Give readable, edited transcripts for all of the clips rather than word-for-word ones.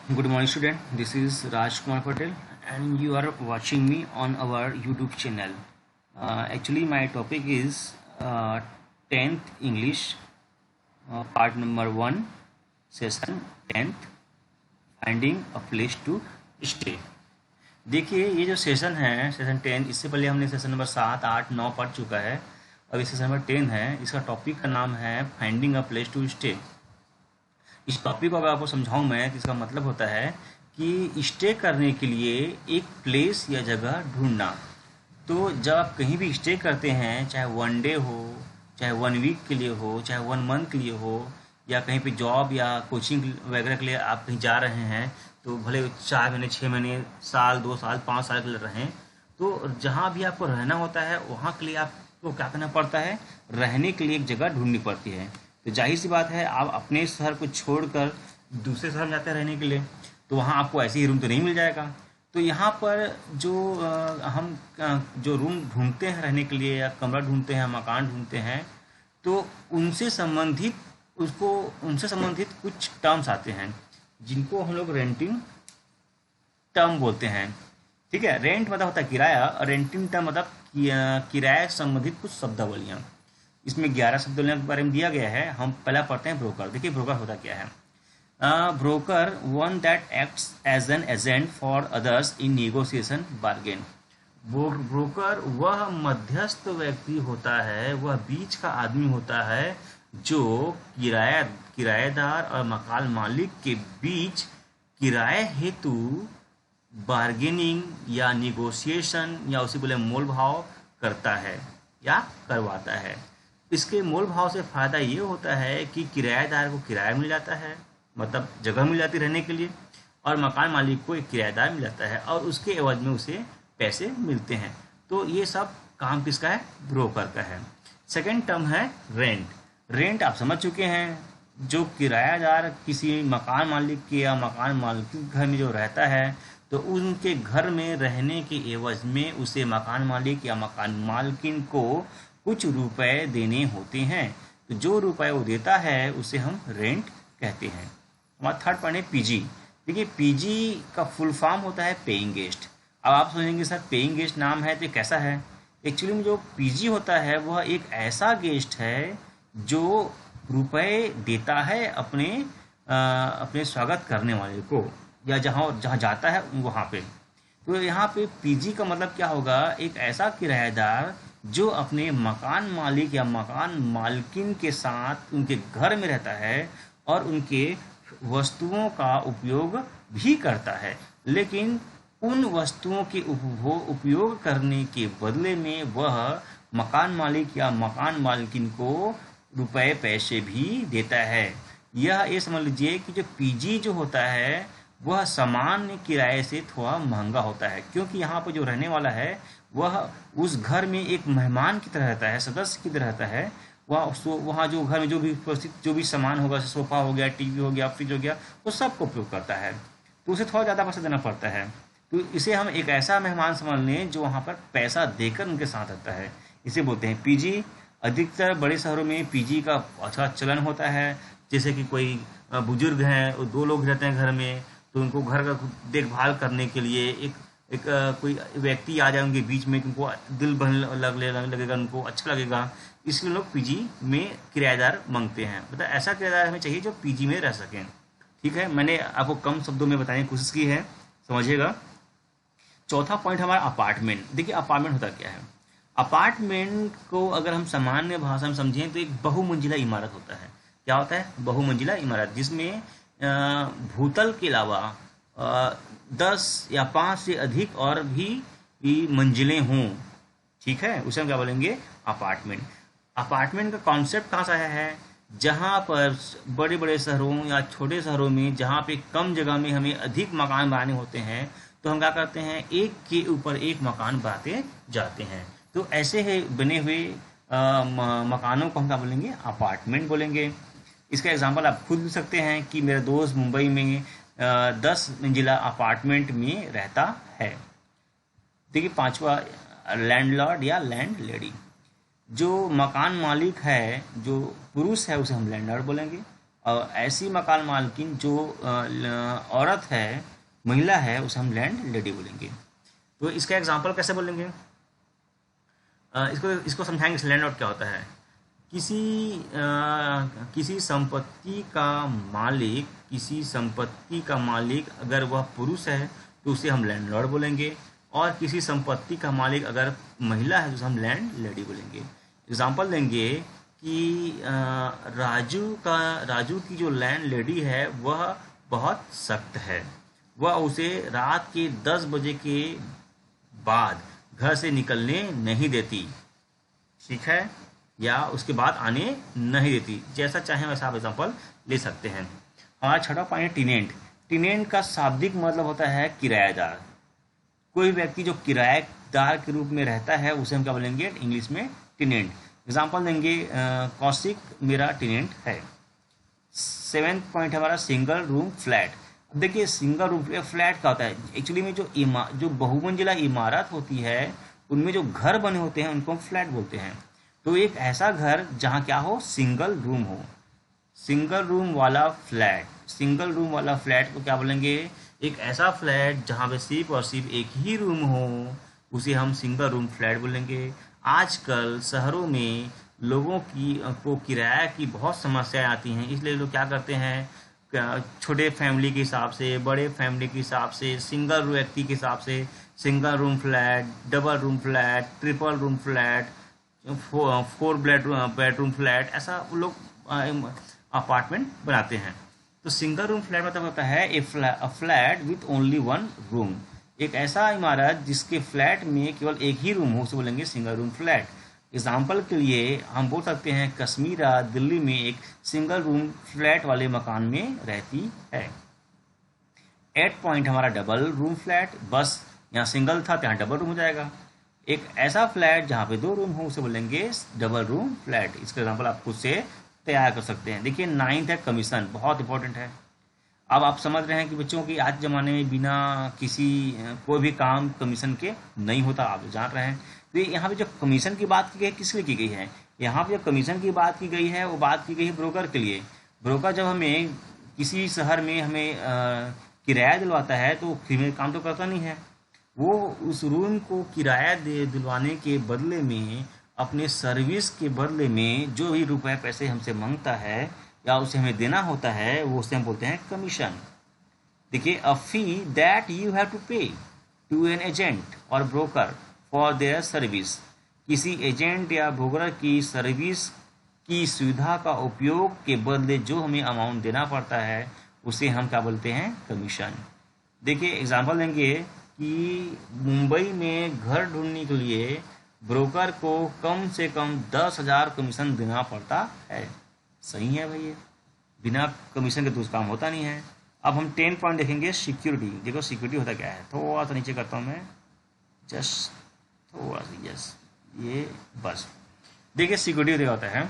Good morning, student. This is Raj Kumar Patel, and you are watching me on our YouTube channel. Actually, my topic is 10th English, part number 1, session 10th, finding a place to stay. देखिए, ये जो session है session 10, इससे पहले हमने session number 7, 8, 9 पढ़ चुका है। अभी सेशन नंबर 10 है। इसका टॉपिक का नाम है finding a place to stay. इस टॉपिक को अगर आपको समझाऊं मैं तो इसका मतलब होता है कि स्टे करने के लिए एक प्लेस या जगह ढूंढना। तो जब आप कहीं भी स्टे करते हैं, चाहे 1 डे हो, चाहे 1 वीक के लिए हो, चाहे 1 मंथ के लिए हो, या कहीं पे जॉब या कोचिंग वगैरह के लिए आप कहीं जा रहे हैं, तो भले 4 महीने, 6 महीने, साल, 2 साल, 5 साल के लिए रहें, तो जहाँ भी आपको रहना होता है वहाँ के लिए आपको क्या करना पड़ता है, रहने के लिए एक जगह ढूंढनी पड़ती है। तो जाहिर सी बात है, आप अपने शहर को छोड़कर दूसरे शहर में जाते हैं रहने के लिए, तो वहाँ आपको ऐसे ही रूम तो नहीं मिल जाएगा। तो यहाँ पर जो हम जो रूम ढूंढते हैं रहने के लिए, या कमरा ढूंढते हैं, मकान ढूंढते हैं, तो उनसे संबंधित कुछ टर्म्स आते हैं जिनको हम लोग रेंटिंग टर्म बोलते हैं। ठीक है, रेंट मतलब होता है किराया, और रेंटिंग टर्म मतलब किराया से संबंधित कुछ शब्दावलियाँ। इसमें 11 शब्दावलियों के बारे में दिया गया है। हम पहला पढ़ते हैं ब्रोकर। देखिए ब्रोकर होता क्या है। Broker one that acts as an agent for others in negotiation bargain. Broker वह मध्यस्थ व्यक्ति होता है, वह बीच का आदमी होता है जो किराएदार और मकान मालिक के बीच किराए हेतु बार्गेनिंग या निगोशिएशन, या उसी बोले मोल भाव करता है या करवाता है। इसके मोल भाव से फ़ायदा ये होता है कि किराएदार को किराया मिल जाता है, मतलब जगह मिल जाती रहने के लिए, और मकान मालिक को एक किराएदार मिल जाता है और उसके एवज में उसे पैसे मिलते हैं। तो ये सब काम किसका है? ब्रोकर का है। सेकंड टर्म है रेंट। रेंट आप समझ चुके हैं, जो किराएदार किसी मकान मालिक के या मकान मालिक के घर में जो रहता है, तो उनके घर में रहने के एवज में उसे मकान मालिक या मकान मालकिन को कुछ रुपए देने होते हैं। तो जो रुपए वो देता है उसे हम रेंट कहते हैं। हमारा थर्ड पॉइंट है पीजी। देखिए पीजी का फुल फॉर्म होता है पेइंग गेस्ट। अब आप सोचेंगे सर पेइंग गेस्ट नाम है तो कैसा है? एक्चुअली में जो पीजी होता है वह एक ऐसा गेस्ट है जो रुपए देता है अपने स्वागत करने वाले को, या जहाँ जाता है वहाँ पे। तो यहाँ पे पीजी का मतलब क्या होगा? एक ऐसा किराएदार जो अपने मकान मालिक या मकान मालकिन के साथ उनके घर में रहता है और उनके वस्तुओं का उपयोग भी करता है, लेकिन उन वस्तुओं के उपयोग करने के बदले में वह मकान मालिक या मकान मालकिन को रुपए पैसे भी देता है। ये समझ लीजिए कि जो पीजी जो होता है वह सामान्य किराए से थोड़ा महंगा होता है, क्योंकि यहाँ पर जो रहने वाला है वह उस घर में एक मेहमान की तरह रहता है, सदस्य की तरह रहता है। वहाँ जो घर में जो भी सामान होगा, सोफा हो गया, टीवी हो गया, फ्रिज हो गया, वो सबको उपयोग करता है, तो उसे थोड़ा ज़्यादा पैसा देना पड़ता है। तो इसे हम एक ऐसा मेहमान समझ लें जो वहाँ पर पैसा देकर उनके साथ रहता है, इसे बोलते हैं पीजी। अधिकतर बड़े शहरों में पीजी का अच्छा चलन होता है। जैसे कि कोई बुजुर्ग हैं, 2 लोग रहते हैं घर में, तो उनको घर का देखभाल करने के लिए एक कोई व्यक्ति आ जाए उनके बीच में, उनको दिल लगेगा, उनको अच्छा लगेगा, इसलिए लोग पीजी में किराएदार मांगते हैं। मतलब ऐसा किराएदार हमें चाहिए जो पीजी में रह सकें। ठीक है, मैंने आपको कम शब्दों में बताने की कोशिश की है, समझिएगा। चौथा पॉइंट हमारा अपार्टमेंट। देखिए अपार्टमेंट होता क्या है? अपार्टमेंट को अगर हम सामान्य भाषा में समझें तो एक बहुमंजिला इमारत होता है। क्या होता है? बहुमंजिला इमारत, जिसमें भूतल के अलावा 10 या 5 से अधिक और भी मंजिलें हों। ठीक है, उसे हम क्या बोलेंगे? अपार्टमेंट। अपार्टमेंट का कॉन्सेप्ट कहाँ से आया है? जहाँ पर बड़े बड़े शहरों या छोटे शहरों में जहाँ पे कम जगह में हमें अधिक मकान बनाने होते हैं, तो हम क्या करते हैं? एक के ऊपर एक मकान बनाते जाते हैं। तो ऐसे है बने हुए मकानों को हम क्या बोलेंगे? अपार्टमेंट बोलेंगे। इसका एग्जांपल आप खुद ले सकते हैं कि मेरा दोस्त मुंबई में 10 मंजिला अपार्टमेंट में रहता है। देखिए पांचवा लैंडलॉर्ड या लैंड लेडी। जो मकान मालिक है, जो पुरुष है, उसे हम लैंडलॉर्ड बोलेंगे, और ऐसी मकान मालकिन जो औरत है, महिला है, उसे हम लैंड लेडी बोलेंगे। तो इसका एग्जांपल कैसे बोलेंगे? इसको समझाएंगे लैंड लॉर्ड क्या होता है। किसी संपत्ति का मालिक अगर वह पुरुष है तो उसे हम लैंडलॉर्ड बोलेंगे, और किसी संपत्ति का मालिक अगर महिला है तो उसे हम लैंड लेडी बोलेंगे। एग्जांपल देंगे कि राजू की जो लैंड लेडी है वह बहुत सख्त है, वह उसे रात के 10 बजे के बाद घर से निकलने नहीं देती, ठीक है, या उसके बाद आने नहीं देती। जैसा चाहें वैसा आप एग्जांपल ले सकते हैं। हमारा छठा पॉइंट है टीनेंट। टीनेंट का शाब्दिक मतलब होता है किराएदार। कोई व्यक्ति जो किराएदार के रूप में रहता है उसे हम क्या बोलेंगे इंग्लिश में? टीनेंट। एग्जांपल देंगे कौशिक मेरा टीनेंट है। 7th पॉइंट है हमारा सिंगल रूम फ्लैट। अब देखिए सिंगल रूम फ्लैट क्या होता है? एक्चुअली में जो बहुमंजिला इमारत होती है उनमें जो घर बने होते हैं उनको हम फ्लैट बोलते हैं। तो एक ऐसा घर जहाँ क्या हो? सिंगल रूम हो, सिंगल रूम वाला फ्लैट। सिंगल रूम वाला फ्लैट को क्या बोलेंगे? एक ऐसा फ्लैट जहाँ पे सिर्फ और सिर्फ एक ही रूम हो उसे हम सिंगल रूम फ्लैट बोलेंगे। आजकल शहरों में लोगों को किराया की बहुत समस्याएं आती हैं, इसलिए लोग क्या करते हैं, छोटे फैमिली के हिसाब से, बड़े फैमिली के हिसाब से, सिंगल व्यक्ति के हिसाब से single room flat, double room flat, triple room flat, 4 bedroom flat, ऐसा वो लोग अपार्टमेंट बनाते हैं। तो सिंगल रूम फ्लैट मतलब होता है ए फ्लैट विथ ओनली 1 रूम। एक ऐसा इमारत जिसके फ्लैट में केवल एक ही रूम हो उसे बोलेंगे सिंगल रूम फ्लैट। एग्जाम्पल के लिए हम बोल सकते हैं कश्मीरा दिल्ली में एक सिंगल रूम फ्लैट वाले मकान में रहती है। 8 पॉइंट हमारा डबल रूम फ्लैट। बस यहाँ सिंगल था तो यहाँ डबल रूम हो जाएगा। एक ऐसा फ्लैट जहाँ पे 2 रूम हो उसे बोलेंगे डबल रूम फ्लैट। इसका एग्जाम्पल आप खुद से तैयार कर सकते हैं। देखिए 9th है कमीशन, बहुत इंपॉर्टेंट है। अब आप समझ रहे हैं कि बच्चों की आज ज़माने में बिना किसी कोई भी काम कमीशन के नहीं होता, आप जान रहे हैं। तो यहाँ पे जो कमीशन की बात की गई है किस लिए की गई है? यहाँ पे जो कमीशन की बात की गई है वो बात की गई है ब्रोकर के लिए। ब्रोकर जब हमें किसी शहर में हमें किराया दिलवाता है तो फ्री में काम तो करता नहीं है, वो उस रूम को किराया दिलवाने के बदले में, अपने सर्विस के बदले में जो भी रुपए पैसे हमसे मांगता है या उसे हमें देना होता है वो उसे हम बोलते हैं कमीशन। देखिए a fee that you have to pay to an agent और ब्रोकर फॉर देयर सर्विस। किसी एजेंट या ब्रोकर की सर्विस की सुविधा का उपयोग के बदले जो हमें अमाउंट देना पड़ता है उसे हम क्या बोलते हैं? कमीशन। देखिए एग्जांपल देंगे कि मुंबई में घर ढूंढने के लिए ब्रोकर को कम से कम 10,000 कमीशन देना पड़ता है। सही है भैया, बिना कमीशन के तो काम होता नहीं है। अब हम 10 पॉइंट देखेंगे सिक्योरिटी। देखो सिक्योरिटी होता क्या है, थोड़ा सा नीचे करता हूँ मैं, जस्ट थोड़ा सा, यस, ये बस। देखिए सिक्योरिटी होता है,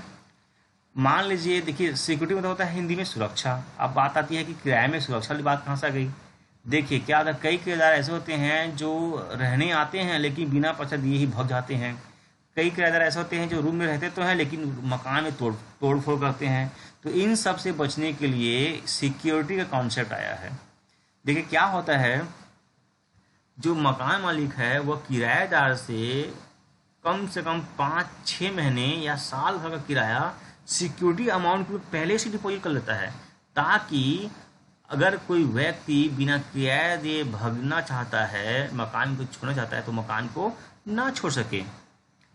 मान लीजिए, देखिए सिक्योरिटी मतलब होता है हिंदी में सुरक्षा। अब बात आती है कि किराए में सुरक्षा वाली बात कहाँ से आ गई? देखिए क्या होता है, कई किराएदार ऐसे होते हैं जो रहने आते हैं लेकिन बिना पैसा दिए ही भाग जाते हैं। कई किराएदार ऐसे होते हैं जो रूम में रहते तो हैं लेकिन मकान में तोड़ फोड़ करते हैं। तो इन सब से बचने के लिए सिक्योरिटी का कॉन्सेप्ट आया है। देखिए क्या होता है, जो मकान मालिक है वह किराएदार से कम 5-6 महीने या साल भर का किराया सिक्योरिटी अमाउंट को पहले से डिपॉजिट कर लेता है, ताकि अगर कोई व्यक्ति बिना किराया दिए भागना चाहता है, मकान को छोड़ना चाहता है, तो मकान को ना छोड़ सके।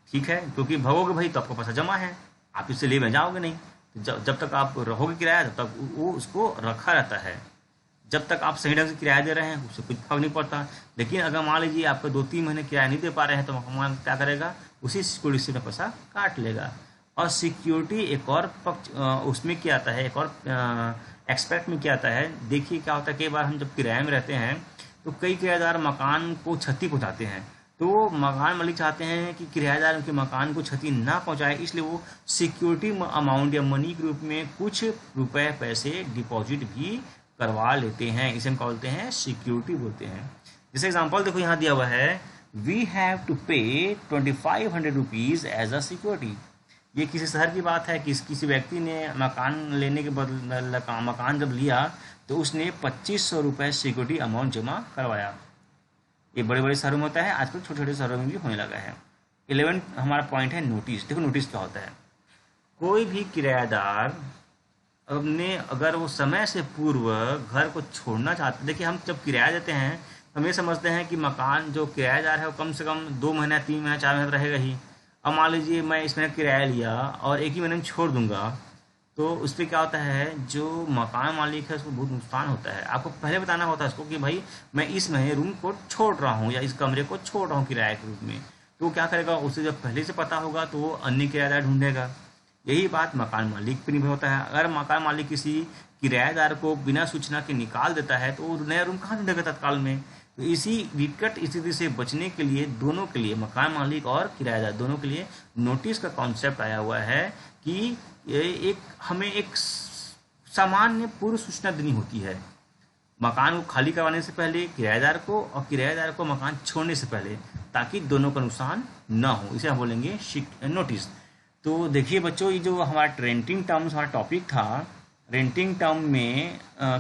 ठीक है, क्योंकि भागोगे भाई तो आपका पैसा जमा है, आप इससे ले में जाओगे नहीं। तो जब तक आप रहोगे किराया तब तक वो उसको रखा रहता है। जब तक आप सही ढंग से किराया दे रहे हैं उससे कुछ फर्क नहीं पड़ता। लेकिन अगर मान लीजिए आपको 2-3 महीने किराया नहीं दे पा रहे हैं तो मकान क्या करेगा? उसी सिक्योरिटी से पैसा काट लेगा। और सिक्योरिटी एक और पक्ष उसमें क्या आता है, एक और एक्सपेक्ट में क्या आता है। देखिए क्या होता है, कई बार हम जब किराए में रहते हैं तो कई किराएदार मकान को क्षति पहुंचाते हैं। तो मकान मालिक चाहते हैं कि किराएदार उनके मकान को क्षति ना पहुंचाए, इसलिए वो सिक्योरिटी अमाउंट या मनी के रूप में कुछ रुपए पैसे डिपॉजिट भी करवा लेते हैं। इसे हम क्या बोलते हैं? सिक्योरिटी बोलते हैं। जैसे एग्जांपल देखो यहाँ दिया हुआ है, वी हैव टू पे 2500 रुपीज़ एज अ सिक्योरिटी। ये किसी शहर की बात है कि किसी व्यक्ति ने मकान लेने के बदले मकान जब लिया तो उसने 2500 रुपये सिक्योरिटी अमाउंट जमा करवाया। ये बड़े बड़े शहरों में होता है, आजकल छोटे छोटे शहरों में भी होने लगा है। 11 हमारा पॉइंट है नोटिस। देखो नोटिस क्या होता है। कोई भी किराएदार अपने अगर वो समय से पूर्व घर को छोड़ना चाहते, देखिए हम जब किराया देते हैं हम ये समझते हैं कि मकान जो किराएदार है वो कम से कम 2 महीना 3 महीना 4 महीना रहेगा ही। अब मान लीजिए मैं इस महीने किराया लिया और एक ही महीने में छोड़ दूंगा तो उस पर क्या होता है, जो मकान मालिक है उसको बहुत नुकसान होता है। आपको पहले बताना होता है उसको कि भाई मैं इस महीने रूम को छोड़ रहा हूँ या इस कमरे को छोड़ रहा हूँ किराए के रूप में। तो वो क्या करेगा, उसे जब पहले से पता होगा तो वो अन्य किराएदार ढूंढेगा। यही बात मकान मालिक पर निर्भर होता है। अगर मकान मालिक किसी किराएदार को बिना सूचना के निकाल देता है तो वो नया रूम कहाँ ढूंढेगा तत्काल में। तो इसी विकट स्थिति से बचने के लिए दोनों के लिए, मकान मालिक और किराएदार दोनों के लिए नोटिस का कॉन्सेप्ट आया हुआ है कि हमें एक सामान्य पूर्व सूचना देनी होती है मकान को खाली करवाने से पहले किराएदार को और किराएदार को मकान छोड़ने से पहले, ताकि दोनों का नुकसान ना हो। इसे हम बोलेंगे नोटिस। तो देखिए बच्चों, ये जो हमारा रेंटिंग टर्म्स हमारा टॉपिक था, रेंटिंग टर्म में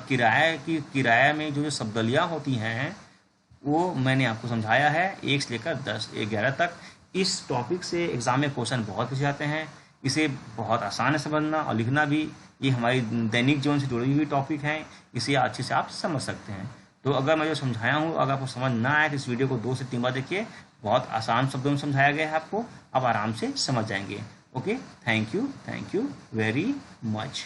किराया में जो शब्दावलियाँ होती हैं वो मैंने आपको समझाया है 1 से लेकर 11 तक। इस टॉपिक से एग्जाम में क्वेश्चन बहुत पूछे जाते हैं। इसे बहुत आसान है समझना और लिखना भी। ये हमारी दैनिक जीवन से जुड़ी हुई टॉपिक हैं, इसे अच्छे से आप समझ सकते हैं। तो अगर मैं जो समझाया हूँ अगर आपको समझ ना आए तो इस वीडियो को 2 से 3 बार देखिए। बहुत आसान शब्दों में समझाया गया है आपको, आप आराम से समझ जाएंगे। Okay, thank you very much.